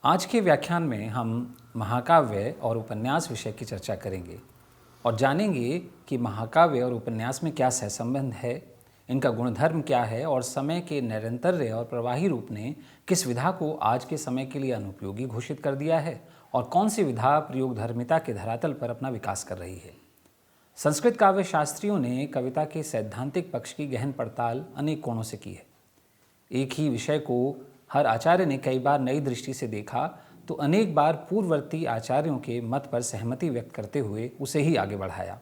आज के व्याख्यान में हम महाकाव्य और उपन्यास विषय की चर्चा करेंगे और जानेंगे कि महाकाव्य और उपन्यास में क्या सहसंबंध है, इनका गुणधर्म क्या है और समय के निरंतर्य और प्रवाही रूप ने किस विधा को आज के समय के लिए अनुपयोगी घोषित कर दिया है और कौन सी विधा प्रयोगधर्मिता के धरातल पर अपना विकास कर रही है। संस्कृत काव्य शास्त्रियों ने कविता के सैद्धांतिक पक्ष की गहन पड़ताल अनेक कोणों से की है। एक ही विषय को हर आचार्य ने कई बार नई दृष्टि से देखा तो अनेक बार पूर्ववर्ती आचार्यों के मत पर सहमति व्यक्त करते हुए उसे ही आगे बढ़ाया।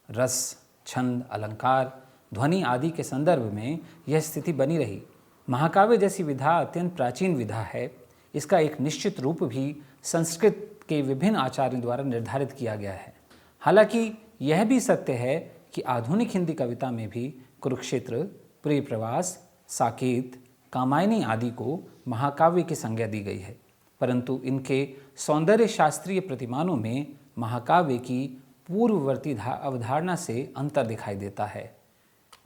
रस, छंद, अलंकार, ध्वनि आदि के संदर्भ में यह स्थिति बनी रही। महाकाव्य जैसी विधा अत्यंत प्राचीन विधा है। इसका एक निश्चित रूप भी संस्कृत के विभिन्न आचार्यों द्वारा निर्धारित किया गया है। हालांकि यह भी सत्य है कि आधुनिक हिंदी कविता में भी कुरुक्षेत्र, प्रियप्रवास, साकेत, कामायनी आदि को महाकाव्य की संज्ञा दी गई है, परंतु इनके सौंदर्य शास्त्रीय प्रतिमानों में महाकाव्य की पूर्ववर्ती अवधारणा से अंतर दिखाई देता है।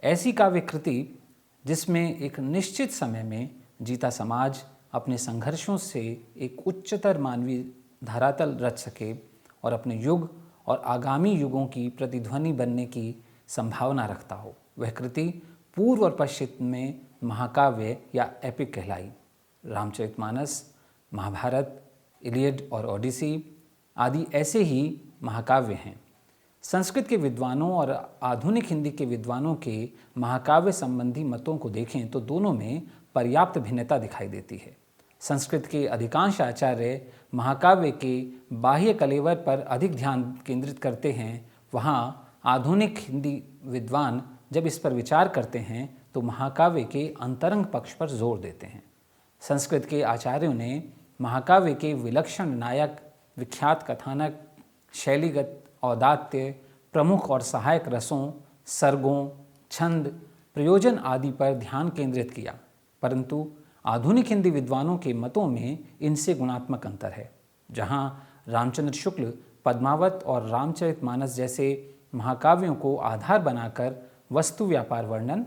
ऐसी काव्य कृति जिसमें एक निश्चित समय में जीता समाज अपने संघर्षों से एक उच्चतर मानवीय धरातल रच सके और अपने युग और आगामी युगों की प्रतिध्वनि बनने की संभावना रखता हो, वह कृति पूर्व और पश्चिम में महाकाव्य या एपिक कहलाई। रामचरितमानस, महाभारत, इलियड और ओडिसी आदि ऐसे ही महाकाव्य हैं। संस्कृत के विद्वानों और आधुनिक हिंदी के विद्वानों के महाकाव्य संबंधी मतों को देखें तो दोनों में पर्याप्त भिन्नता दिखाई देती है। संस्कृत के अधिकांश आचार्य महाकाव्य के बाह्य कलेवर पर अधिक ध्यान केंद्रित करते हैं, वहाँ आधुनिक हिंदी विद्वान जब इस पर विचार करते हैं तो महाकाव्य के अंतरंग पक्ष पर जोर देते हैं। संस्कृत के आचार्यों ने महाकाव्य के विलक्षण नायक, विख्यात कथानक, शैलीगत औदात्य, प्रमुख और सहायक रसों, सर्गों, छंद, प्रयोजन आदि पर ध्यान केंद्रित किया, परंतु आधुनिक हिंदी विद्वानों के मतों में इनसे गुणात्मक अंतर है। जहाँ रामचंद्र शुक्ल पद्मावत और रामचरितमानस जैसे महाकाव्यों को आधार बनाकर वस्तु व्यापार वर्णन,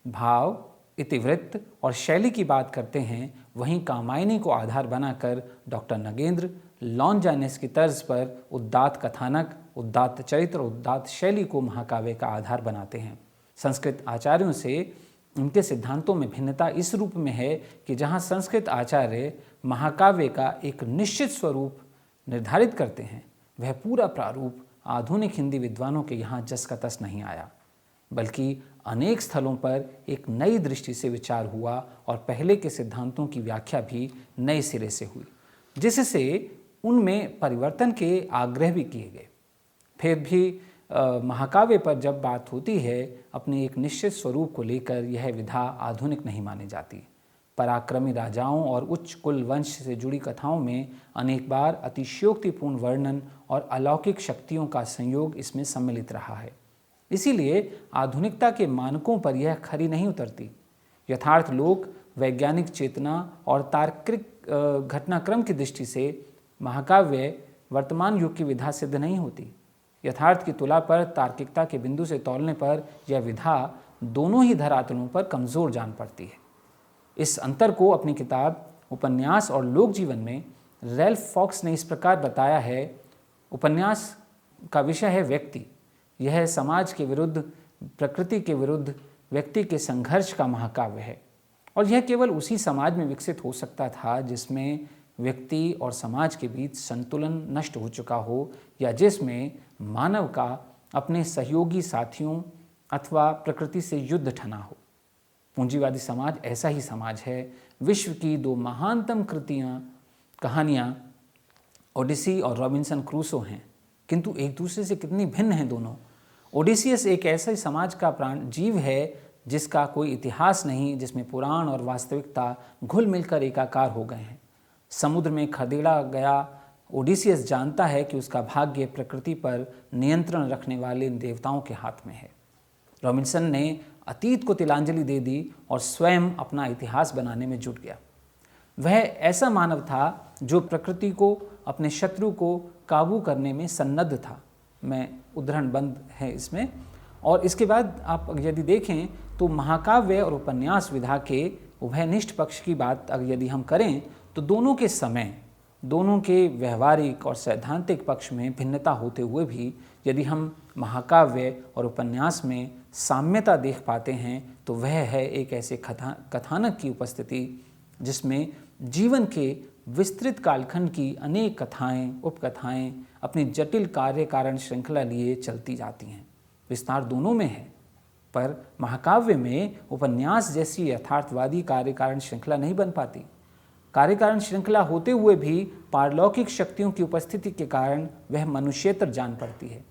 भाव, इतिवृत्त और शैली की बात करते हैं, वहीं कामायनी को आधार बनाकर डॉक्टर नगेंद्र लॉन्जानिस की तर्ज पर उदात्त कथानक, उदात्त चरित्र, उदात्त शैली को महाकाव्य का आधार बनाते हैं। संस्कृत आचार्यों से उनके सिद्धांतों में भिन्नता इस रूप में है कि जहाँ संस्कृत आचार्य महाकाव्य का एक निश्चित स्वरूप निर्धारित करते हैं, वह पूरा प्रारूप आधुनिक हिंदी विद्वानों के यहाँ जस का तस नहीं आया, बल्कि अनेक स्थलों पर एक नई दृष्टि से विचार हुआ और पहले के सिद्धांतों की व्याख्या भी नए सिरे से हुई, जिससे उनमें परिवर्तन के आग्रह भी किए गए। फिर भी महाकाव्य पर जब बात होती है, अपने एक निश्चित स्वरूप को लेकर यह विधा आधुनिक नहीं मानी जाती। पराक्रमी राजाओं और उच्च कुल वंश से जुड़ी कथाओं में अनेक बार अतिशयोक्तिपूर्ण वर्णन और अलौकिक शक्तियों का संयोग इसमें सम्मिलित रहा है। इसीलिए आधुनिकता के मानकों पर यह खरी नहीं उतरती। यथार्थ लोक, वैज्ञानिक चेतना और तार्किक घटनाक्रम की दृष्टि से महाकाव्य वर्तमान युग की विधा सिद्ध नहीं होती। यथार्थ की तुला पर तार्किकता के बिंदु से तौलने पर यह विधा दोनों ही धरातलों पर कमज़ोर जान पड़ती है। इस अंतर को अपनी किताब उपन्यास और लोक जीवन में रैल्फ फॉक्स ने इस प्रकार बताया है। उपन्यास का विषय है व्यक्ति। यह समाज के विरुद्ध, प्रकृति के विरुद्ध व्यक्ति के संघर्ष का महाकाव्य है, और यह केवल उसी समाज में विकसित हो सकता था जिसमें व्यक्ति और समाज के बीच संतुलन नष्ट हो चुका हो, या जिसमें मानव का अपने सहयोगी साथियों अथवा प्रकृति से युद्ध ठना हो। पूंजीवादी समाज ऐसा ही समाज है। विश्व की दो महानतम कहानियाँ ओडिसी और रॉबिन्सन क्रूसो हैं, किंतु एक दूसरे से कितनी भिन्न हैं दोनों। ओडिसियस एक ऐसे समाज का प्राण जीव है जिसका कोई इतिहास नहीं, जिसमें पुराण और वास्तविकता घुल मिलकर एकाकार हो गए हैं। समुद्र में खदेड़ा गया ओडिसियस जानता है कि उसका भाग्य प्रकृति पर नियंत्रण रखने वाले देवताओं के हाथ में है। रॉबिन्सन ने अतीत को तिलांजलि दे दी और स्वयं अपना इतिहास बनाने में जुट गया। वह ऐसा मानव था जो प्रकृति को, अपने शत्रु को काबू करने में सन्नद्ध था। मैं उद्धरण बंद है इसमें। और इसके बाद आप यदि देखें तो महाकाव्य और उपन्यास विधा के उभयनिष्ठ पक्ष की बात यदि हम करें तो दोनों के समय दोनों के व्यवहारिक और सैद्धांतिक पक्ष में भिन्नता होते हुए भी यदि हम महाकाव्य और उपन्यास में साम्यता देख पाते हैं तो वह है एक ऐसे कथानक की उपस्थिति जिसमें जीवन के विस्तृत कालखंड की अनेक कथाएं, उपकथाएं अपनी जटिल कार्य कारण श्रृंखला लिए चलती जाती हैं। विस्तार दोनों में है, पर महाकाव्य में उपन्यास जैसी यथार्थवादी कार्य कारण श्रृंखला नहीं बन पाती। कार्य कारण श्रृंखला होते हुए भी पारलौकिक शक्तियों की उपस्थिति के कारण वह मनुष्येतर जान पड़ती है।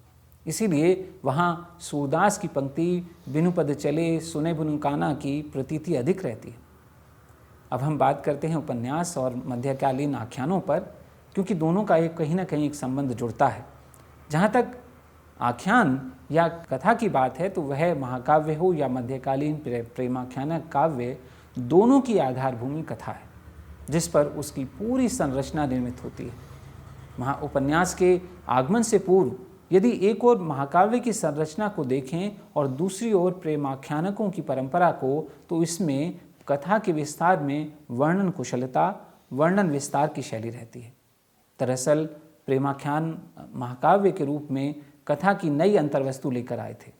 इसीलिए वहाँ सूरदास की पंक्ति बिनु पद चले सुने बिनु काना की प्रतीति अधिक रहती है। अब हम बात करते हैं उपन्यास और मध्यकालीन आख्यानों पर, क्योंकि दोनों का एक कहीं ना कहीं एक संबंध जुड़ता है। जहाँ तक आख्यान या कथा की बात है तो वह महाकाव्य हो या मध्यकालीन प्रेमाख्यान काव्य, दोनों की आधारभूमि कथा है जिस पर उसकी पूरी संरचना निर्मित होती है। उपन्यास के आगमन से पूर्व यदि एक ओर महाकाव्य की संरचना को देखें और दूसरी ओर प्रेमाख्यानकों की परंपरा को, तो इसमें कथा के विस्तार में वर्णन कुशलता, वर्णन विस्तार की शैली रहती है। दरअसल प्रेमाख्यान महाकाव्य के रूप में कथा की नई अंतर्वस्तु लेकर आए थे।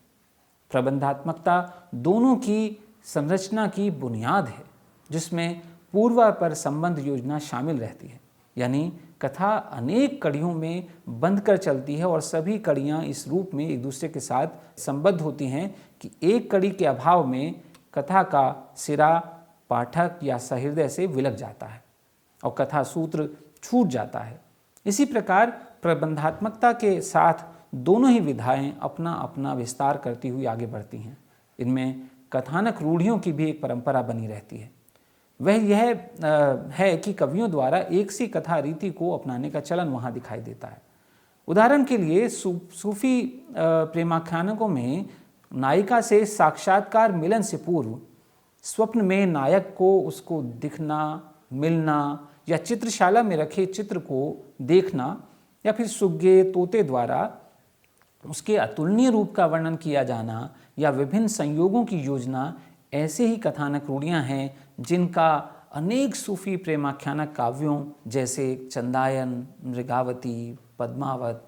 प्रबंधात्मकता दोनों की संरचना की बुनियाद है, जिसमें पूर्वापर संबंध योजना शामिल रहती है। यानी कथा अनेक कड़ियों में बंध कर चलती है और सभी कड़ियाँ इस रूप में एक दूसरे के साथ संबद्ध होती हैं कि एक कड़ी के अभाव में कथा का सिरा पाठक या सहृदय से विलग जाता है और कथा सूत्र छूट जाता है। इसी प्रकार प्रबंधात्मकता के साथ दोनों ही विधाएं अपना अपना विस्तार करती हुई आगे बढ़ती हैं। इनमें कथानक रूढ़ियों की भी एक परंपरा बनी रहती है। वह यह है कि कवियों द्वारा एक सी कथा रीति को अपनाने का चलन वहाँ दिखाई देता है। उदाहरण के लिए सूफी प्रेमाख्यानकों में नायिका से साक्षात्कार मिलन से पूर्व स्वप्न में नायक को उसको दिखना, मिलना या चित्रशाला में रखे चित्र को देखना या फिर सुग्गे तोते द्वारा उसके अतुलनीय रूप का वर्णन किया जाना या विभिन्न संयोगों की योजना, ऐसे ही कथानक रूढ़ियाँ हैं जिनका अनेक सूफी प्रेमाख्यानक काव्यों जैसे चंदायन, मृगावती, पद्मावत,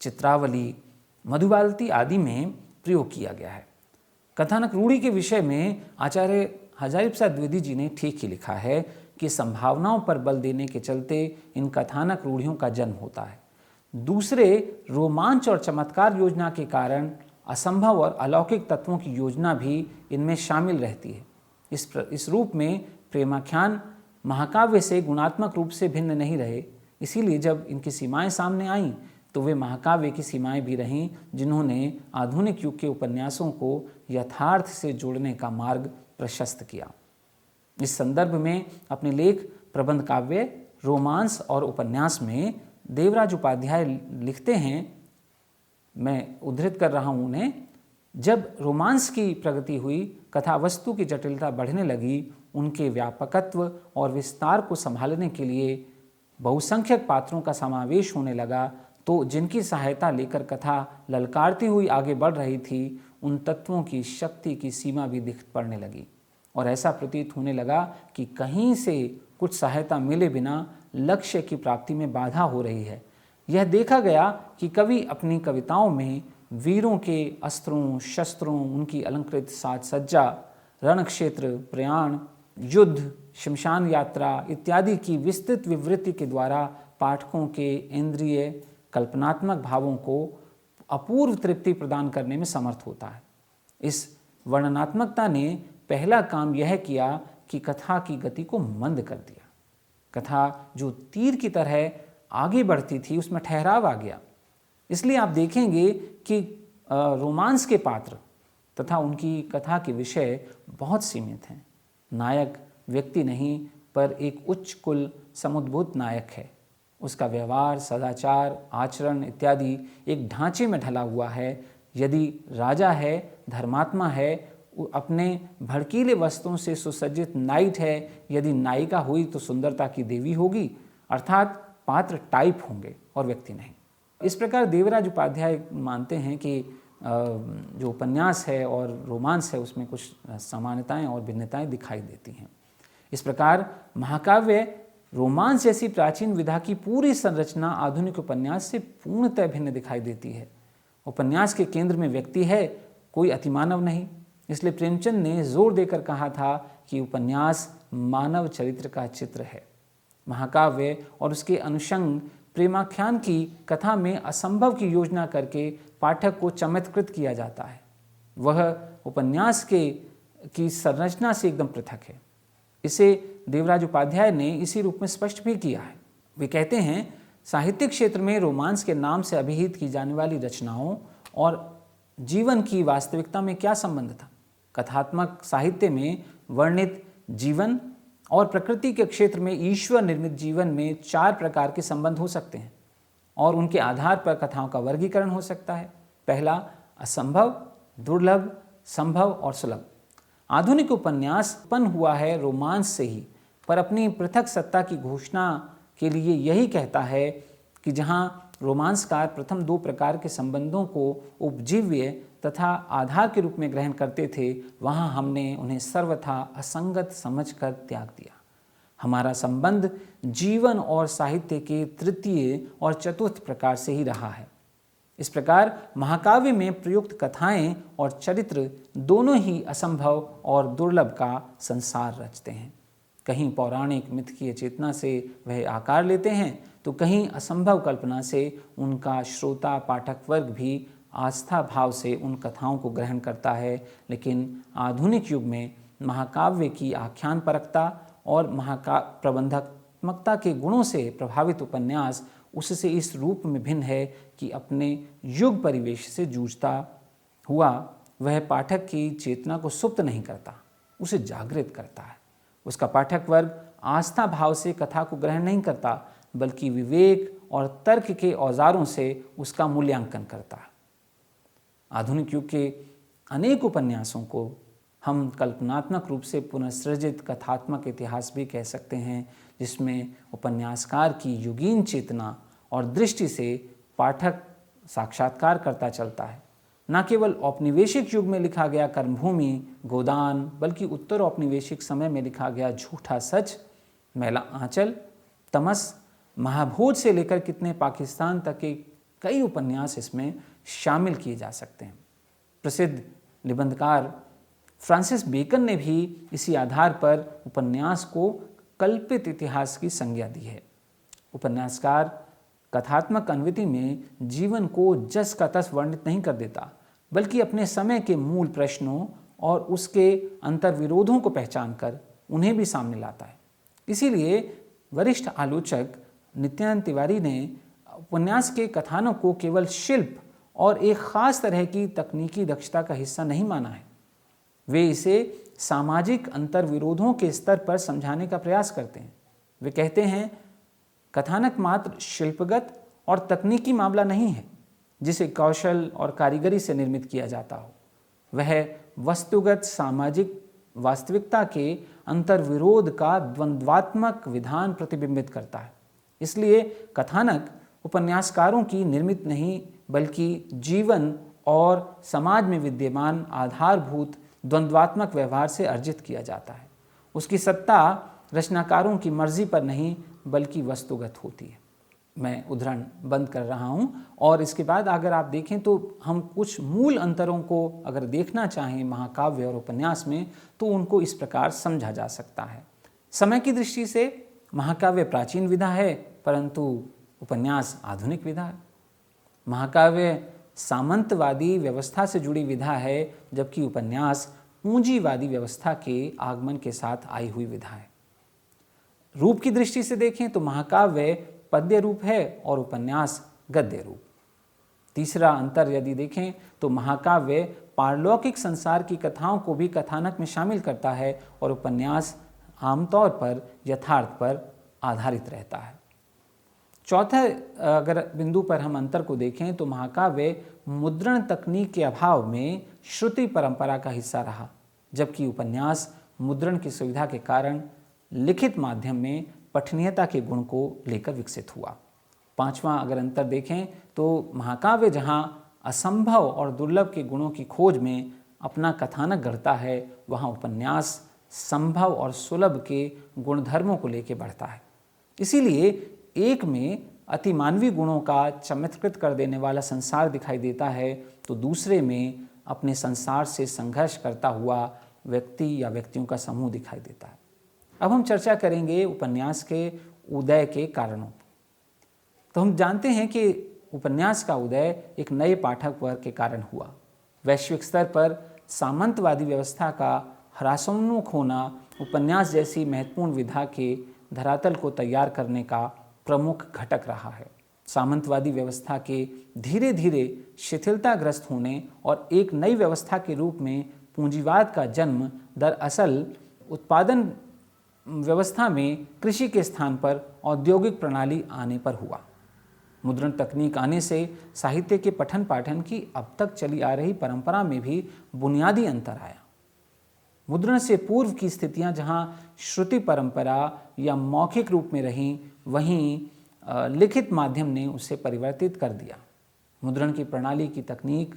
चित्रावली, मधुबालती आदि में प्रयोग किया गया है। कथानक रूढ़ी के विषय में आचार्य हजारीप्रसाद द्विवेदी जी ने ठीक ही लिखा है कि संभावनाओं पर बल देने के चलते इन कथानक रूढ़ियों का जन्म होता है। दूसरे रोमांच और चमत्कार योजना के कारण असंभव और अलौकिक तत्वों की योजना भी इनमें शामिल रहती है। इस रूप में प्रेमाख्यान महाकाव्य से गुणात्मक रूप से भिन्न नहीं रहे। इसीलिए जब इनकी सीमाएं सामने आईं तो वे महाकाव्य की सीमाएं भी रहीं, जिन्होंने आधुनिक युग के उपन्यासों को यथार्थ से जोड़ने का मार्ग प्रशस्त किया। इस संदर्भ में अपने लेख प्रबंध काव्य, रोमांस और उपन्यास में देवराज उपाध्याय लिखते हैं, मैं उद्धृत कर रहा हूँ उन्हें, जब रोमांस की प्रगति हुई, कथावस्तु की जटिलता बढ़ने लगी, उनके व्यापकत्व और विस्तार को संभालने के लिए बहुसंख्यक पात्रों का समावेश होने लगा, तो जिनकी सहायता लेकर कथा ललकारती हुई आगे बढ़ रही थी, उन तत्वों की शक्ति की सीमा भी दिख पड़ने लगी और ऐसा प्रतीत होने लगा कि कहीं से कुछ सहायता मिले बिना लक्ष्य की प्राप्ति में बाधा हो रही है। यह देखा गया कि कवि अपनी कविताओं में वीरों के अस्त्रों, शस्त्रों, उनकी अलंकृत साज सज्जा, रणक्षेत्र, प्रयाण, युद्ध, शमशान यात्रा इत्यादि की विस्तृत विवृत्ति के द्वारा पाठकों के इंद्रिय कल्पनात्मक भावों को अपूर्व तृप्ति प्रदान करने में समर्थ होता है। इस वर्णनात्मकता ने पहला काम यह किया कि कथा की गति को मंद कर दिया। कथा जो तीर की तरह आगे बढ़ती थी, उसमें ठहराव आ गया। इसलिए आप देखेंगे कि रोमांस के पात्र तथा उनकी कथा के विषय बहुत सीमित हैं। नायक व्यक्ति नहीं, पर एक उच्च कुल समुद्भूत नायक है। उसका व्यवहार, सदाचार, आचरण इत्यादि एक ढांचे में ढला हुआ है। यदि राजा है, धर्मात्मा है, अपने भड़कीले वस्त्रों से सुसज्जित नाइट है, यदि नायिका हुई तो सुंदरता की देवी होगी, अर्थात पात्र टाइप होंगे और व्यक्ति नहीं। इस प्रकार देवराज उपाध्याय मानते हैं कि जो उपन्यास है और रोमांस है उसमें कुछ समानताएं और भिन्नताएं दिखाई देती हैं। इस प्रकार महाकाव्य रोमांस जैसी प्राचीन विधा की पूरी संरचना आधुनिक उपन्यास से पूर्णतः भिन्न दिखाई देती है। उपन्यास के केंद्र में व्यक्ति है, कोई अतिमानव नहीं। इसलिए प्रेमचंद ने जोर देकर कहा था कि उपन्यास मानव चरित्र का चित्र है। महाकाव्य और उसके अनुषंग प्रेमाख्यान की कथा में असंभव की योजना करके पाठक को चमत्कृत किया जाता है। वह उपन्यास की संरचना से एकदम पृथक है। इसे देवराज उपाध्याय ने इसी रूप में स्पष्ट भी किया है। वे कहते हैं, साहित्यिक क्षेत्र में रोमांस के नाम से अभिहित की जाने वाली रचनाओं और जीवन की वास्तविकता में क्या संबंध था। कथात्मक साहित्य में वर्णित जीवन और प्रकृति के क्षेत्र में ईश्वर निर्मित जीवन में 4 प्रकार के संबंध हो सकते हैं और उनके आधार पर कथाओं का वर्गीकरण हो सकता है। पहला, असंभव, दुर्लभ, संभव और सुलभ। आधुनिक उपन्यास उत्पन्न हुआ है रोमांस से ही, पर अपनी पृथक सत्ता की घोषणा के लिए यही कहता है कि जहां रोमांसकार प्रथम 2 प्रकार के संबंधों को उपजीव्य तथा आधार के रूप में ग्रहण करते थे, वहां हमने उन्हें सर्वथा असंगत समझकर त्याग दिया। हमारा संबंध जीवन और साहित्य के तृतीय और चतुर्थ प्रकार से ही रहा है। इस प्रकार महाकाव्य में प्रयुक्त कथाएं और चरित्र दोनों ही असंभव और दुर्लभ का संसार रचते हैं। कहीं पौराणिक मिथकीय चेतना से वह आकार लेते हैं, तो कहीं असंभव कल्पना से उनका श्रोता पाठक वर्ग भी आस्था भाव से उन कथाओं को ग्रहण करता है। लेकिन आधुनिक युग में महाकाव्य की आख्यान परकता और प्रबंधात्मकता के गुणों से प्रभावित उपन्यास उससे इस रूप में भिन्न है कि अपने युग परिवेश से जूझता हुआ वह पाठक की चेतना को सुप्त नहीं करता, उसे जागृत करता है। उसका पाठक वर्ग आस्था भाव से कथा को ग्रहण नहीं करता, बल्कि विवेक और तर्क के औजारों से उसका मूल्यांकन करता है। आधुनिक युग के अनेक उपन्यासों को हम कल्पनात्मक रूप से पुनर्सृजित कथात्मक इतिहास भी कह सकते हैं, जिसमें उपन्यासकार की युगीन चेतना और दृष्टि से पाठक साक्षात्कार करता चलता है। न केवल औपनिवेशिक युग में लिखा गया कर्मभूमि, गोदान, बल्कि उत्तर औपनिवेशिक समय में लिखा गया झूठा सच, मैला आंचल, तमस, महाभोज से लेकर कितने पाकिस्तान तक के कई उपन्यास इसमें शामिल किए जा सकते हैं। प्रसिद्ध निबंधकार फ्रांसिस बेकन ने भी इसी आधार पर उपन्यास को कल्पित इतिहास की संज्ञा दी है। उपन्यासकार कथात्मक अनविति में जीवन को जस का तस वर्णित नहीं कर देता, बल्कि अपने समय के मूल प्रश्नों और उसके अंतर्विरोधों को पहचान कर उन्हें भी सामने लाता है। इसीलिए वरिष्ठ आलोचक नित्यानंद तिवारी ने उपन्यास के कथानक को केवल शिल्प और एक खास तरह की तकनीकी दक्षता का हिस्सा नहीं माना है। वे इसे सामाजिक अंतर्विरोधों के स्तर पर समझाने का प्रयास करते हैं। वे कहते हैं, कथानक मात्र शिल्पगत और तकनीकी मामला नहीं है जिसे कौशल और कारीगरी से निर्मित किया जाता हो। वह वस्तुगत सामाजिक वास्तविकता के अंतर्विरोध का द्वंद्वात्मक विधान प्रतिबिंबित करता है। इसलिए कथानक उपन्यासकारों की निर्मित नहीं, बल्कि जीवन और समाज में विद्यमान आधारभूत द्वंद्वात्मक व्यवहार से अर्जित किया जाता है। उसकी सत्ता रचनाकारों की मर्जी पर नहीं, बल्कि वस्तुगत होती है। मैं उद्धरण बंद कर रहा हूँ, और इसके बाद अगर आप देखें तो हम कुछ मूल अंतरों को अगर देखना चाहें महाकाव्य और उपन्यास में, तो उनको इस प्रकार समझा जा सकता है। समय की दृष्टि से महाकाव्य प्राचीन विधा है, परंतु उपन्यास आधुनिक विधा है। महाकाव्य सामंतवादी व्यवस्था से जुड़ी विधा है, जबकि उपन्यास पूंजीवादी व्यवस्था के आगमन के साथ आई हुई विधा है। रूप की दृष्टि से देखें तो महाकाव्य पद्य रूप है और उपन्यास गद्य रूप। तीसरा अंतर यदि देखें तो महाकाव्य पारलौकिक संसार की कथाओं को भी कथानक में शामिल करता है और उपन्यास आमतौर पर यथार्थ पर आधारित रहता है। चौथे अगर बिंदु पर हम अंतर को देखें तो महाकाव्य मुद्रण तकनीक के अभाव में श्रुति परंपरा का हिस्सा रहा, जबकि उपन्यास मुद्रण की सुविधा के कारण लिखित माध्यम में पठनीयता के गुण को लेकर विकसित हुआ। पांचवां अगर अंतर देखें तो महाकाव्य जहां असंभव और दुर्लभ के गुणों की खोज में अपना कथानक गढ़ता है, वहां उपन्यास संभव और सुलभ के गुणधर्मों को लेकर बढ़ता है। इसीलिए एक में अतिमानवीय गुणों का चमत्कृत कर देने वाला संसार दिखाई देता है, तो दूसरे में अपने संसार से संघर्ष करता हुआ व्यक्ति या व्यक्तियों का समूह दिखाई देता है। अब हम चर्चा करेंगे उपन्यास के उदय के कारणों पर। तो हम जानते हैं कि उपन्यास का उदय एक नए पाठक वर्ग के कारण हुआ। वैश्विक स्तर पर सामंतवादी व्यवस्था का ह्रासोन्मुख होना उपन्यास जैसी महत्वपूर्ण विधा के धरातल को तैयार करने का प्रमुख घटक रहा है। सामंतवादी व्यवस्था के धीरे धीरे शिथिलताग्रस्त होने और एक नई व्यवस्था के रूप में पूंजीवाद का जन्म दरअसल उत्पादन व्यवस्था में कृषि के स्थान पर औद्योगिक प्रणाली आने पर हुआ। मुद्रण तकनीक आने से साहित्य के पठन पाठन की अब तक चली आ रही परंपरा में भी बुनियादी अंतर आया। मुद्रण से पूर्व की स्थितियां जहां श्रुति परंपरा या मौखिक रूप में रहीं, वहीं लिखित माध्यम ने उसे परिवर्तित कर दिया। मुद्रण की प्रणाली की तकनीक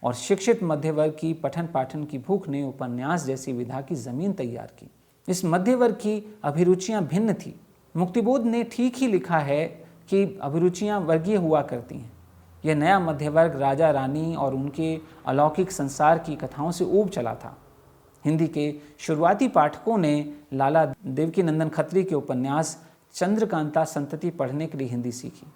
और शिक्षित मध्य वर्ग की पठन पाठन की भूख ने उपन्यास जैसी विधा की जमीन तैयार की। इस मध्य वर्ग की अभिरुचियां भिन्न थी। मुक्तिबोध ने ठीक ही लिखा है कि अभिरुचियां वर्गीय हुआ करती हैं। यह नया मध्य वर्ग राजा रानी और उनके अलौकिक संसार की कथाओं से ऊब चला था। हिंदी के शुरुआती पाठकों ने लाला देवकीनंदन खत्री के उपन्यास चंद्रकांता संतति पढ़ने के लिए हिंदी सीखी।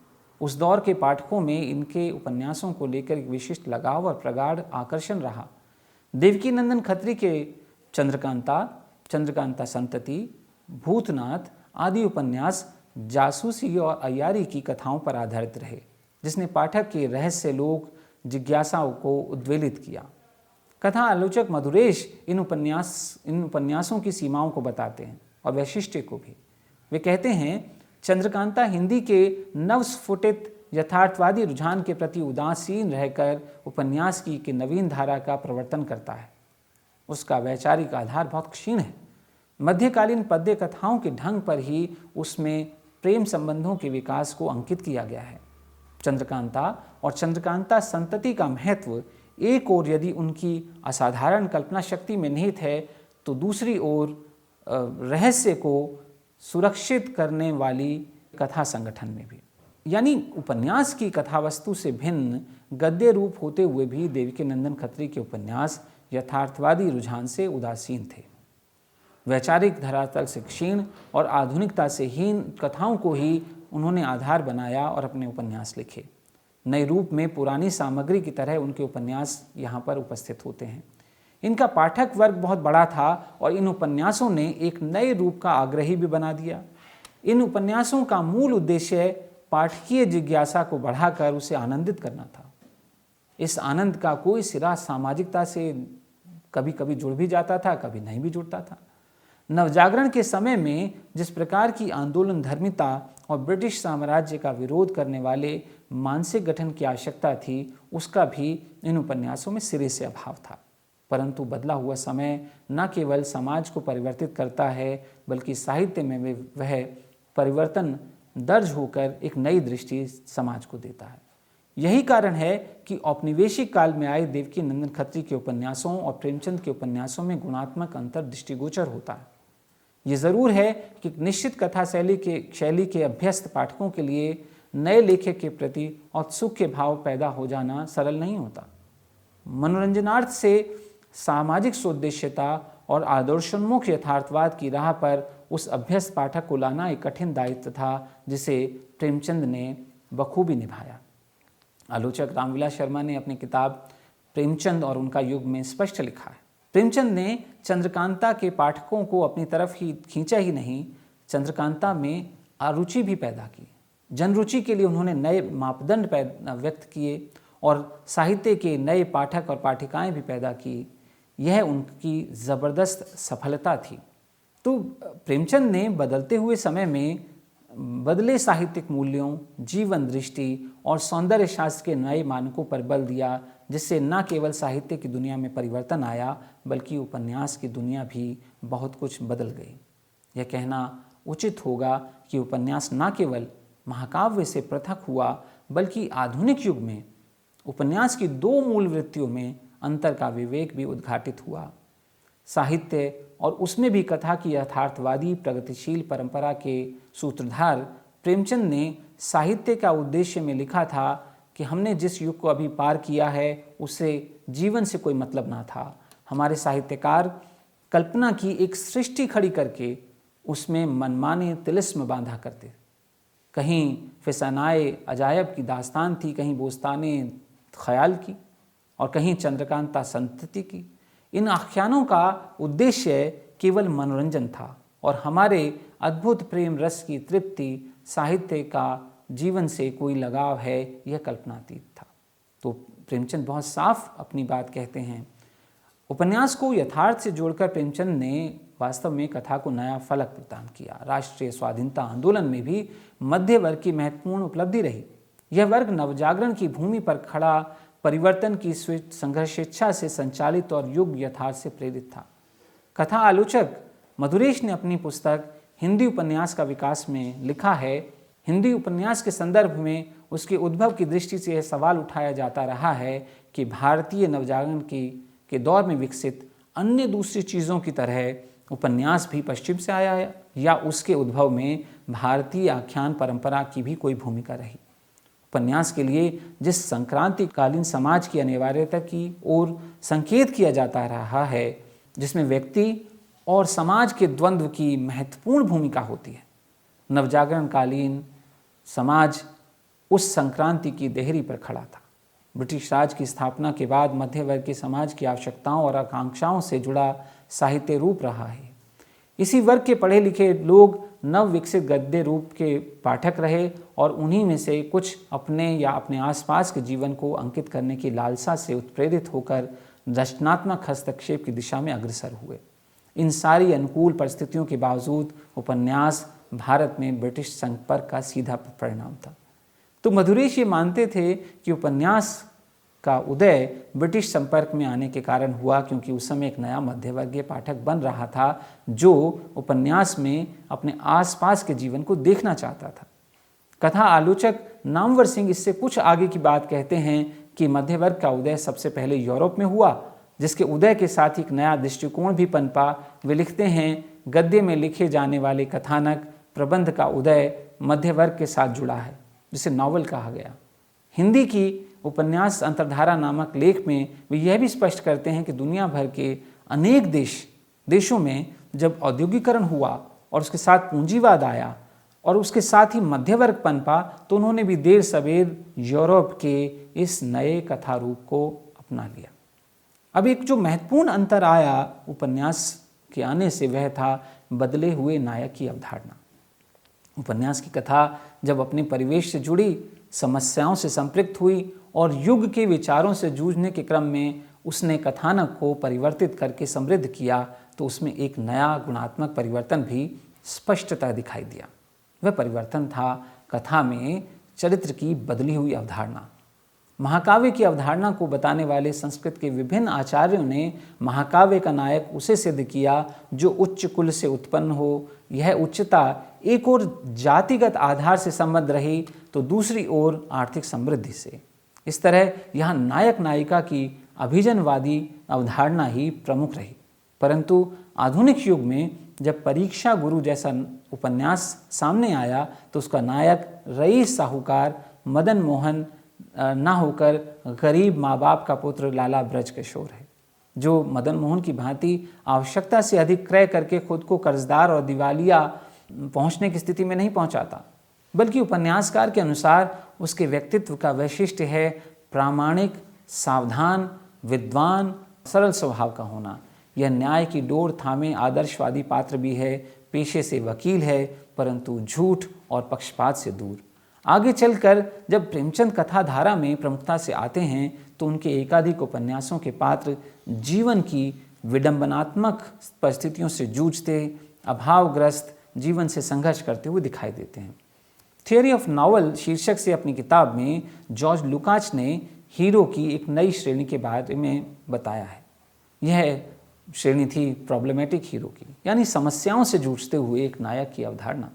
उस दौर के पाठकों में इनके उपन्यासों को लेकर एक विशिष्ट लगाव और प्रगाढ़ आकर्षण रहा। देवकीनंदन खत्री के चंद्रकांता संतति, भूतनाथ आदि उपन्यास जासूसी और अय्यारी की कथाओं पर आधारित रहे, जिसने पाठक के रहस्य लोक जिज्ञासाओं को उद्वेलित किया। कथा आलोचक मधुरेश इन उपन्यासों की सीमाओं को बताते हैं और वैशिष्ट्य को भी। वे कहते हैं, चंद्रकांता हिंदी के नवस्फुटित यथार्थवादी रुझान के प्रति उदासीन रहकर उपन्यास की नवीन धारा का प्रवर्तन करता है। उसका वैचारिक आधार बहुत क्षीण है। मध्यकालीन पद्य कथाओं के ढंग पर ही उसमें प्रेम संबंधों के विकास को अंकित किया गया है। चंद्रकांता और चंद्रकांता संतति का महत्व एक ओर यदि उनकी असाधारण कल्पना शक्ति में निहित है, तो दूसरी ओर रहस्य को सुरक्षित करने वाली कथा संगठन में भी। यानी उपन्यास की कथावस्तु से भिन्न गद्य रूप होते हुए भी देवकीनंदन खत्री के उपन्यास यथार्थवादी रुझान से उदासीन थे। वैचारिक धरातल से क्षीण और आधुनिकता से हीन कथाओं को ही उन्होंने आधार बनाया और अपने उपन्यास लिखे। नए रूप में पुरानी सामग्री की तरह उनके उपन्यास यहाँ पर उपस्थित होते हैं। इनका पाठक वर्ग बहुत बड़ा था और इन उपन्यासों ने एक नए रूप का आग्रही भी बना दिया। इन उपन्यासों का मूल उद्देश्य पाठकीय जिज्ञासा को बढ़ाकर उसे आनंदित करना था। इस आनंद का कोई सिरा सामाजिकता से कभी कभी जुड़ भी जाता था, कभी नहीं भी जुड़ता था। नवजागरण के समय में जिस प्रकार की आंदोलन धर्मिता और ब्रिटिश साम्राज्य का विरोध करने वाले मानसिक गठन की आवश्यकता थी, उसका भी इन उपन्यासों में सिरे से अभाव था। परंतु बदला हुआ समय न केवल समाज को परिवर्तित करता है, बल्कि साहित्य में वह परिवर्तन दर्ज होकर एक नई दृष्टि समाज को देता है। यही कारण है कि औपनिवेशिक काल में आए देवकीनंदन खत्री के उपन्यासों और प्रेमचंद के उपन्यासों में गुणात्मक अंतर दृष्टिगोचर होता है। ये जरूर है कि निश्चित कथा शैली के अभ्यस्त पाठकों के लिए नए लेखक के प्रति औत्सुक के भाव पैदा हो जाना सरल नहीं होता। मनोरंजनार्थ से सामाजिक सोद्देश्यता और आदर्शोन्मुख यथार्थवाद की राह पर उस अभ्यस्त पाठक को लाना एक कठिन दायित्व था, जिसे प्रेमचंद ने बखूबी निभाया। आलोचक रामविलास शर्मा ने अपनी किताब प्रेमचंद और उनका युग में स्पष्ट लिखा है, प्रेमचंद ने चंद्रकांता के पाठकों को अपनी तरफ ही खींचा ही नहीं, चंद्रकांता में अरुचि भी पैदा की। जनरुचि के लिए उन्होंने नए मापदंड व्यक्त किए और साहित्य के नए पाठक और पाठिकाएं भी पैदा की। यह उनकी ज़बरदस्त सफलता थी। तो प्रेमचंद ने बदलते हुए समय में बदले साहित्यिक मूल्यों, जीवन दृष्टि और सौंदर्य शास्त्र के नए मानकों पर बल दिया, जिससे न केवल साहित्य की दुनिया में परिवर्तन आया, बल्कि उपन्यास की दुनिया भी बहुत कुछ बदल गई। यह कहना उचित होगा कि उपन्यास न केवल महाकाव्य से पृथक हुआ, बल्कि आधुनिक युग में उपन्यास की दो मूल वृत्तियों में अंतर का विवेक भी उद्घाटित हुआ। साहित्य और उसमें भी कथा की यथार्थवादी प्रगतिशील परंपरा के सूत्रधार प्रेमचंद ने साहित्य का उद्देश्य में लिखा था कि हमने जिस युग को अभी पार किया है उससे जीवन से कोई मतलब ना था। हमारे साहित्यकार कल्पना की एक सृष्टि खड़ी करके उसमें मनमाने तिलिस्म बांधा करते। कहीं फिसानाए अजायब की दास्तान थी, कहीं बोस्ताने ख्याल की और कहीं चंद्रकांता संतति की। इन आख्यानों का उद्देश्य केवल मनोरंजन था और हमारे अद्भुत प्रेम रस की तृप्ति, साहित्य का जीवन से कोई लगाव है, यह कल्पनातीत था। तो प्रेमचंद बहुत साफ अपनी बात कहते हैं। उपन्यास को यथार्थ से जोड़कर प्रेमचंद ने वास्तव में कथा को नया फलक प्रदान किया। राष्ट्रीय स्वाधीनता आंदोलन में भी मध्य वर्ग की महत्वपूर्ण उपलब्धि रही। यह वर्ग नवजागरण की भूमि पर खड़ा, परिवर्तन की संघर्षेच्छा से संचालित और युग यथार्थ से प्रेरित था। कथा आलोचक मधुरेश ने अपनी पुस्तक हिंदी उपन्यास का विकास में लिखा है, हिंदी उपन्यास के संदर्भ में उसके उद्भव की दृष्टि से यह सवाल उठाया जाता रहा है कि भारतीय नवजागरण के दौर में विकसित अन्य दूसरी चीज़ों की तरह उपन्यास भी पश्चिम से आया है या उसके उद्भव में भारतीय आख्यान परंपरा की भी कोई भूमिका रही। उपन्यास के लिए जिस संक्रांतिकालीन समाज की अनिवार्यता की ओर संकेत किया जाता रहा है, जिसमें व्यक्ति और समाज के द्वंद्व की महत्वपूर्ण भूमिका होती है, नवजागरणकालीन समाज उस संक्रांति की देहरी पर खड़ा था। ब्रिटिश राज की स्थापना के बाद मध्य वर्ग के समाज की आवश्यकताओं और आकांक्षाओं से जुड़ा साहित्य रूप रहा है। इसी वर्ग के पढ़े लिखे लोग नव विकसित गद्य रूप के पाठक रहे और उन्हीं में से कुछ अपने या अपने आसपास के जीवन को अंकित करने की लालसा से उत्प्रेरित होकर रचनात्मक हस्तक्षेप की दिशा में अग्रसर हुए। इन सारी अनुकूल परिस्थितियों के बावजूद उपन्यास भारत में ब्रिटिश संपर्क का सीधा परिणाम था। तो मधुरेश ये मानते थे कि उपन्यास का उदय ब्रिटिश संपर्क में आने के कारण हुआ, क्योंकि उस समय एक नया मध्यवर्गीय पाठक बन रहा था जो उपन्यास में अपने आसपास के जीवन को देखना चाहता था। कथा आलोचक नामवर सिंह इससे कुछ आगे की बात कहते हैं कि मध्यवर्ग का उदय सबसे पहले यूरोप में हुआ, जिसके उदय के साथ ही एक नया दृष्टिकोण भी पनपा। वे लिखते हैं, गद्य में लिखे जाने वाले कथानक प्रबंध का उदय मध्यवर्ग के साथ जुड़ा है, जिसे नॉवल कहा गया। हिंदी की उपन्यास अंतर्धारा नामक लेख में वे यह भी स्पष्ट करते हैं कि दुनिया भर के अनेक देशों में जब औद्योगिकरण हुआ और उसके साथ पूंजीवाद आया और उसके साथ ही मध्यवर्ग पनपा, तो उन्होंने भी देर सवेर यूरोप के इस नए कथा रूप को अपना लिया। अब एक जो महत्वपूर्ण अंतर आया उपन्यास के आने से, वह था बदले हुए नायक की अवधारणा। उपन्यास की कथा जब अपने परिवेश से जुड़ी, समस्याओं से संपृक्त हुई और युग के विचारों से जूझने के क्रम में उसने कथानक को परिवर्तित करके समृद्ध किया, तो उसमें एक नया गुणात्मक परिवर्तन भी स्पष्टतः दिखाई दिया। वह परिवर्तन था कथा में चरित्र की बदली हुई अवधारणा। महाकाव्य की अवधारणा को बताने वाले संस्कृत के विभिन्न आचार्यों ने महाकाव्य का नायक उसे सिद्ध किया जो उच्च कुल से उत्पन्न हो। यह उच्चता एक ओर जातिगत आधार से संबद्ध रही तो दूसरी ओर आर्थिक समृद्धि से। इस तरह यहाँ नायक नायिका की अभिजनवादी अवधारणा ही प्रमुख रही। परंतु आधुनिक युग में जब परीक्षा गुरु जैसा उपन्यास सामने आया तो उसका नायक रईस साहूकार मदन मोहन ना होकर गरीब माँ बाप का पुत्र लाला ब्रज किशोर है, जो मदन मोहन की भांति आवश्यकता से अधिक क्रय करके खुद को कर्जदार और दिवालिया पहुंचने की स्थिति में नहीं पहुंचाता, बल्कि उपन्यासकार के अनुसार उसके व्यक्तित्व का वैशिष्ट्य है प्रामाणिक, सावधान, विद्वान, सरल स्वभाव का होना। यह न्याय की डोर थामे आदर्शवादी पात्र भी है, पेशे से वकील है, परंतु झूठ और पक्षपात से दूर। आगे चलकर जब प्रेमचंद कथा धारा में प्रमुखता से आते हैं तो उनके एकाधिक उपन्यासों के पात्र जीवन की विडंबनात्मक परिस्थितियों से जूझते, अभावग्रस्त जीवन से संघर्ष करते हुए दिखाई देते हैं। थियोरी ऑफ नॉवल शीर्षक से अपनी किताब में जॉर्ज लुकाच ने हीरो की एक नई श्रेणी के बारे में बताया है। यह श्रेणी थी प्रॉब्लमेटिक हीरो की, यानी समस्याओं से जूझते हुए एक नायक की अवधारणा।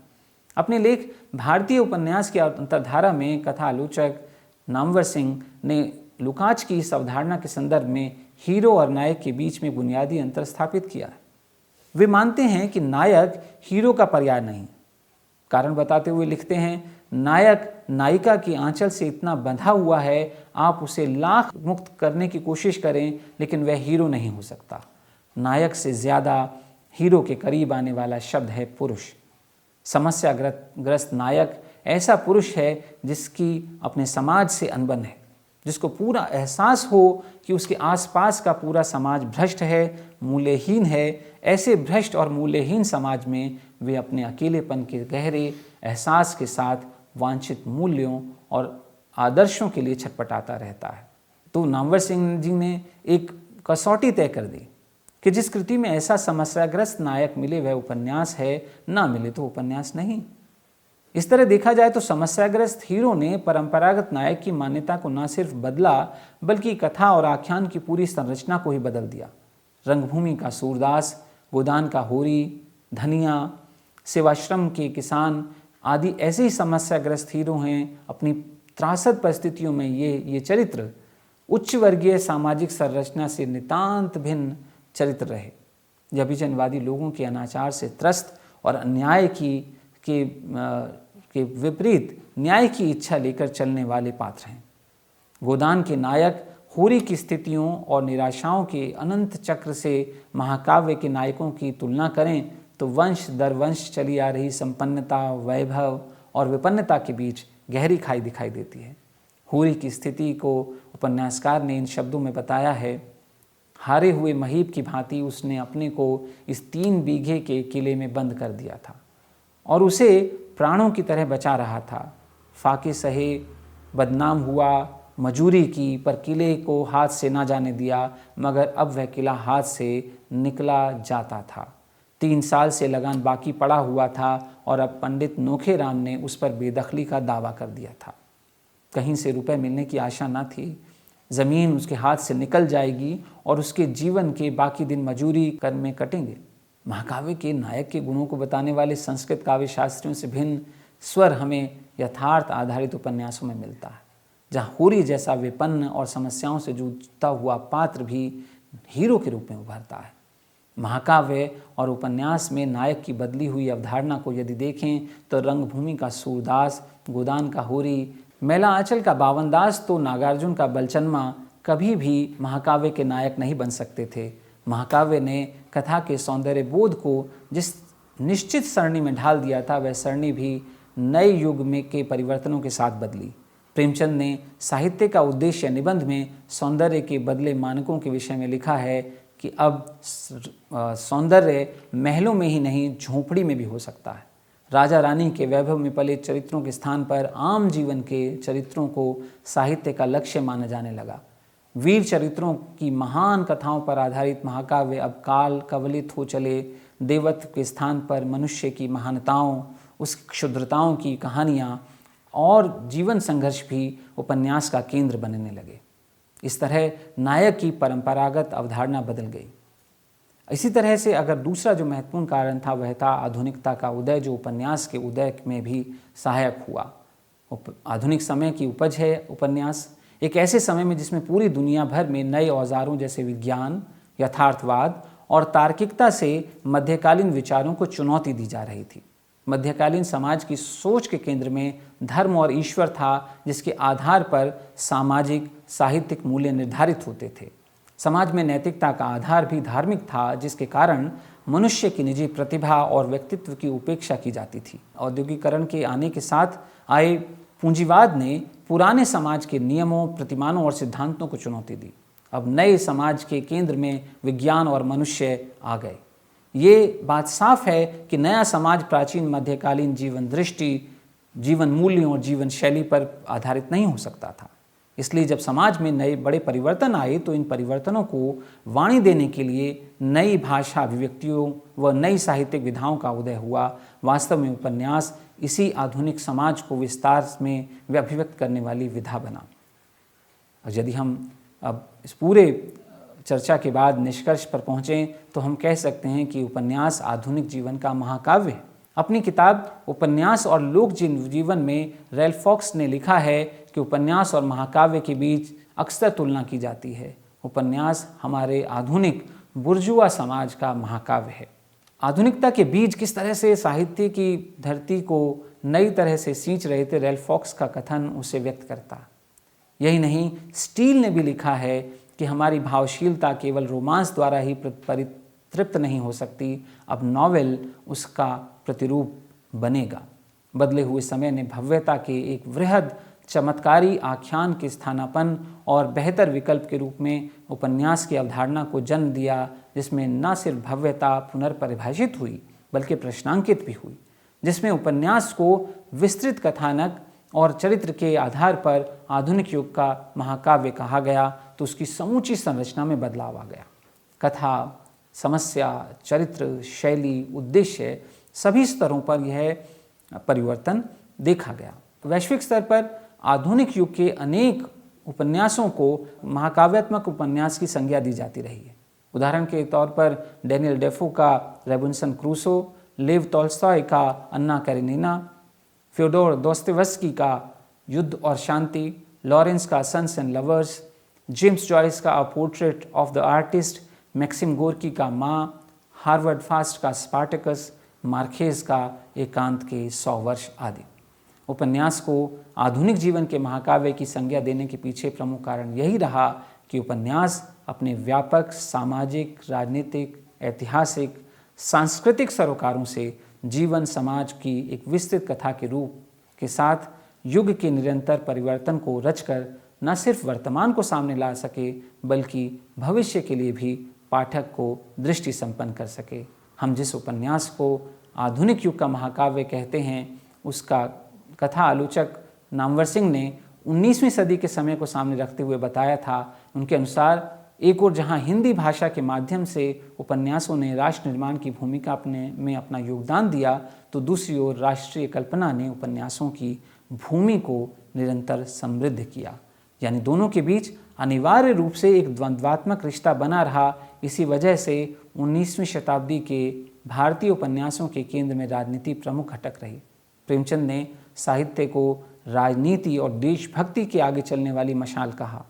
अपने लेख भारतीय उपन्यास की अंतर्धारा में कथा आलोचक नामवर सिंह ने लुकाच की इस अवधारणा के संदर्भ में हीरो और नायक के बीच में बुनियादी अंतर स्थापित किया है। वे मानते हैं कि नायक हीरो का पर्याय नहीं। कारण बताते हुए लिखते हैं, नायक नायिका की आंचल से इतना बंधा हुआ है, आप उसे लाख मुक्त करने की कोशिश करें लेकिन वह हीरो नहीं हो सकता। नायक से ज़्यादा हीरो के करीब आने वाला शब्द है पुरुष। समस्याग्रस्त नायक ऐसा पुरुष है जिसकी अपने समाज से अनबन है, जिसको पूरा एहसास हो कि उसके आसपास का पूरा समाज भ्रष्ट है, मूल्यहीन है। ऐसे भ्रष्ट और मूल्यहीन समाज में वे अपने अकेलेपन के गहरे एहसास के साथ वांछित मूल्यों और आदर्शों के लिए छटपटाता रहता है। तो नामवर सिंह जी ने एक कसौटी तय कर दी कि जिस कृति में ऐसा समस्याग्रस्त नायक मिले वह उपन्यास है, ना मिले तो उपन्यास नहीं। इस तरह देखा जाए तो समस्याग्रस्त हीरो ने परंपरागत नायक की मान्यता को न सिर्फ बदला बल्कि कथा और आख्यान की पूरी संरचना को ही बदल दिया। रंगभूमि का सूरदास, गोदान का होरी, धनिया, सेवाश्रम के किसान आदि ऐसे ही समस्याग्रस्त हीरो हैं। अपनी त्रासद परिस्थितियों में ये चरित्र उच्च वर्गीय सामाजिक संरचना से नितांत भिन्न चरित्र रहे। व्यभिचारवादी लोगों के अनाचार से त्रस्त और अन्याय के विपरीत न्याय की इच्छा लेकर चलने वाले पात्र हैं। गोदान के नायक होरी की स्थितियों और निराशाओं के अनंत चक्र से महाकाव्य के नायकों की तुलना करें तो वंश दर वंश चली आ रही संपन्नता, वैभव और विपन्नता के बीच गहरी खाई दिखाई देती है। होरी की स्थिति को उपन्यासकार ने इन शब्दों में बताया है, हारे हुए महीब की भांति उसने अपने को इस 3 बीघे के किले में बंद कर दिया था और उसे प्राणों की तरह बचा रहा था। फाके सहे, बदनाम हुआ, मजूरी की, पर किले को हाथ से ना जाने दिया, मगर अब वह किला हाथ से निकला जाता था। 3 साल से लगान बाकी पड़ा हुआ था और अब पंडित नोखे राम ने उस पर बेदखली का दावा कर दिया था। कहीं से रुपए मिलने की आशा न थी। ज़मीन उसके हाथ से निकल जाएगी और उसके जीवन के बाकी दिन मजूरी कर में कटेंगे। महाकाव्य के नायक के गुणों को बताने वाले संस्कृत काव्य शास्त्रियों से भिन्न स्वर हमें यथार्थ आधारित उपन्यासों में मिलता है, जहाँ होरी जैसा विपन्न और समस्याओं से जूझता हुआ पात्र भी हीरो के रूप में उभरता है। महाकाव्य और उपन्यास में नायक की बदली हुई अवधारणा को यदि देखें तो रंगभूमि का सूरदास, गोदान का होरी, मेला आंचल का बावनदास तो नागार्जुन का बलचन्मा कभी भी महाकाव्य के नायक नहीं बन सकते थे। महाकाव्य ने कथा के सौंदर्य बोध को जिस निश्चित सरणी में ढाल दिया था, वह सरणी भी नए युग में के परिवर्तनों के साथ बदली। प्रेमचंद ने साहित्य का उद्देश्य निबंध में सौंदर्य के बदले मानकों के विषय में लिखा है कि अब सौंदर्य महलों में ही नहीं, झोंपड़ी में भी हो सकता है। राजा रानी के वैभव में पले चरित्रों के स्थान पर आम जीवन के चरित्रों को साहित्य का लक्ष्य माना जाने लगा। वीर चरित्रों की महान कथाओं पर आधारित महाकाव्य अब काल कवलित हो चले। देवत्व के स्थान पर मनुष्य की महानताओं, उसकी क्षुद्रताओं की कहानियाँ और जीवन संघर्ष भी उपन्यास का केंद्र बनने लगे। इस तरह नायक की परंपरागत अवधारणा बदल गई। इसी तरह से अगर दूसरा जो महत्वपूर्ण कारण था वह था आधुनिकता का उदय, जो उपन्यास के उदय में भी सहायक हुआ। आधुनिक समय की उपज है उपन्यास, एक ऐसे समय में जिसमें पूरी दुनिया भर में नए औजारों जैसे विज्ञान, यथार्थवाद और तार्किकता से मध्यकालीन विचारों को चुनौती दी जा रही थी। मध्यकालीन समाज की सोच के केंद्र में धर्म और ईश्वर था, जिसके आधार पर सामाजिक साहित्यिक मूल्य निर्धारित होते थे। समाज में नैतिकता का आधार भी धार्मिक था, जिसके कारण मनुष्य की निजी प्रतिभा और व्यक्तित्व की उपेक्षा की जाती थी। औद्योगिकरण के आने के साथ आए पूंजीवाद ने पुराने समाज के नियमों, प्रतिमानों और सिद्धांतों को चुनौती दी। अब नए समाज के केंद्र में विज्ञान और मनुष्य आ गए। ये बात साफ है कि नया समाज प्राचीन मध्यकालीन जीवन दृष्टि, जीवन मूल्यों और जीवन शैली पर आधारित नहीं हो सकता था। इसलिए जब समाज में नए बड़े परिवर्तन आए तो इन परिवर्तनों को वाणी देने के लिए नई भाषा अभिव्यक्तियों व नई साहित्यिक विधाओं का उदय हुआ। वास्तव में उपन्यास इसी आधुनिक समाज को विस्तार में अभिव्यक्त करने वाली विधा बना। और यदि हम अब इस पूरे चर्चा के बाद निष्कर्ष पर पहुँचें तो हम कह सकते हैं कि उपन्यास आधुनिक जीवन का महाकाव्य है। अपनी किताब उपन्यास और लोक जीवन में रैल्फ वॉक्स ने लिखा है कि उपन्यास और महाकाव्य के बीच अक्सर तुलना की जाती है। उपन्यास हमारे आधुनिक बुर्जुआ समाज का महाकाव्य है। आधुनिकता के बीज किस तरह से साहित्य की धरती को नई तरह से सींच रहे थे, रैल्फ वॉक्स का कथन उसे व्यक्त करता। यही नहीं, स्टील ने भी लिखा है कि हमारी भावशीलता केवल रोमांस द्वारा ही परितृप्त नहीं हो सकती, अब नॉवेल उसका प्रतिरूप बनेगा। बदले हुए समय ने भव्यता के एक वृहद चमत्कारी आख्यान के स्थानापन्न और बेहतर विकल्प के रूप में उपन्यास की अवधारणा को जन्म दिया, जिसमें न सिर्फ भव्यता पुनर्परिभाषित हुई बल्कि प्रश्नांकित भी हुई, जिसमें उपन्यास को विस्तृत कथानक और चरित्र के आधार पर आधुनिक युग का महाकाव्य कहा गया, तो उसकी समूची संरचना में बदलाव आ गया। कथा, समस्या, चरित्र, शैली, उद्देश्य, सभी स्तरों पर यह परिवर्तन देखा गया। वैश्विक स्तर पर आधुनिक युग के अनेक उपन्यासों को महाकाव्यात्मक उपन्यास की संज्ञा दी जाती रही है। उदाहरण के तौर पर डेनियल डेफो का रॉबिन्सन क्रूसो, लेव टॉल्स्टॉय का अन्ना कैरेनिना, फ्योडोर दोस्तोयेव्स्की का युद्ध और शांति, लॉरेंस का Sons and Lovers, James Joyce का A Portrait of the Artist, Maxim Gorky का माँ, हार्वर्ड फास्ट का स्पार्टकस, मार्केज का एकांत के 100 वर्ष आदि। उपन्यास को आधुनिक जीवन के महाकाव्य की संज्ञा देने के पीछे प्रमुख कारण यही रहा कि उपन्यास अपने व्यापक सामाजिक, राजनीतिक, ऐतिहासिक, सांस्कृतिक सरोकारों से जीवन समाज की एक विस्तृत कथा के रूप के साथ युग के निरंतर परिवर्तन को रचकर न सिर्फ वर्तमान को सामने ला सके बल्कि भविष्य के लिए भी पाठक को दृष्टि संपन्न कर सके। हम जिस उपन्यास को आधुनिक युग का महाकाव्य कहते हैं, उसका कथा आलोचक नामवर सिंह ने 19वीं सदी के समय को सामने रखते हुए बताया था। उनके अनुसार एक ओर जहां हिंदी भाषा के माध्यम से उपन्यासों ने राष्ट्र निर्माण की भूमिका में अपना योगदान दिया, तो दूसरी ओर राष्ट्रीय कल्पना ने उपन्यासों की भूमि को निरंतर समृद्ध किया। यानी दोनों के बीच अनिवार्य रूप से एक द्वंद्वात्मक रिश्ता बना रहा। इसी वजह से 19वीं शताब्दी के भारतीय उपन्यासों के केंद्र में राजनीति प्रमुख घटक रही। प्रेमचंद ने साहित्य को राजनीति और देशभक्ति के आगे चलने वाली मशाल कहा।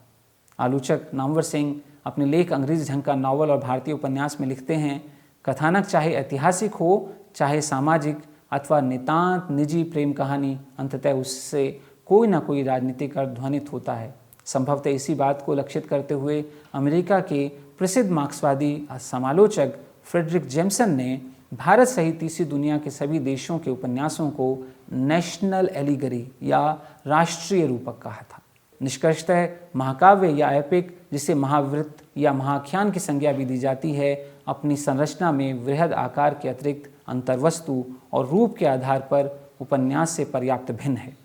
आलोचक नामवर सिंह अपने लेख अंग्रेजी ढंग का नावल और भारतीय उपन्यास में लिखते हैं, कथानक चाहे ऐतिहासिक हो, चाहे सामाजिक अथवा नितांत निजी प्रेम कहानी, अंततः उससे कोई ना कोई राजनीतिक अर्थ ध्वनित होता है। संभवतः इसी बात को लक्षित करते हुए अमेरिका के प्रसिद्ध मार्क्सवादी समालोचक फ्रेडरिक जेम्सन ने भारत सहित तीसरी दुनिया के सभी देशों के उपन्यासों को नेशनल एलिगरी या राष्ट्रीय रूपक कहा था। निष्कर्षतः महाकाव्य या एपिक, जिसे महावृत्त या महाख्यान की संज्ञा भी दी जाती है, अपनी संरचना में वृहद आकार के अतिरिक्त अंतर्वस्तु और रूप के आधार पर उपन्यास से पर्याप्त भिन्न है।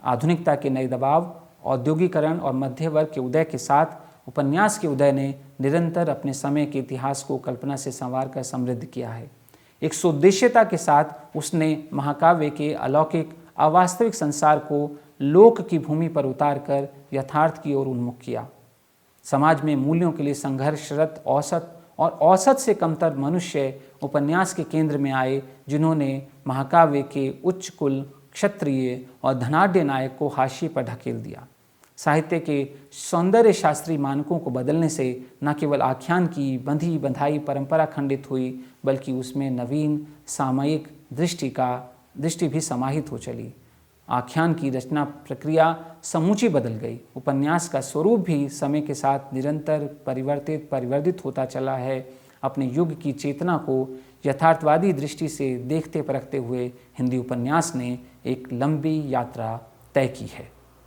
आधुनिकता के नए दबाव, औद्योगिकरण और मध्य वर्ग के उदय के साथ उपन्यास के उदय ने निरंतर अपने समय के इतिहास को कल्पना से संवार कर समृद्ध किया है। एक सुउद्देश्यता के साथ उसने महाकाव्य के अलौकिक अवास्तविक संसार को लोक की भूमि पर उतार कर यथार्थ की ओर उन्मुख किया। समाज में मूल्यों के लिए संघर्षरत औसत और औसत से कमतर मनुष्य उपन्यास के केंद्र में आए, जिन्होंने महाकाव्य के उच्च कुल, क्षत्रिय और धनाढ्य नायक को हाशिए पर ढकेल दिया। साहित्य के सौंदर्य शास्त्रीय मानकों को बदलने से न केवल आख्यान की बंधी बंधाई परंपरा खंडित हुई, बल्कि उसमें नवीन सामयिक दृष्टि भी समाहित हो चली। आख्यान की रचना प्रक्रिया समूची बदल गई। उपन्यास का स्वरूप भी समय के साथ निरंतर परिवर्तित होता चला है। अपने युग की चेतना को यथार्थवादी दृष्टि से देखते परखते हुए हिंदी उपन्यास ने एक लंबी यात्रा तय की है।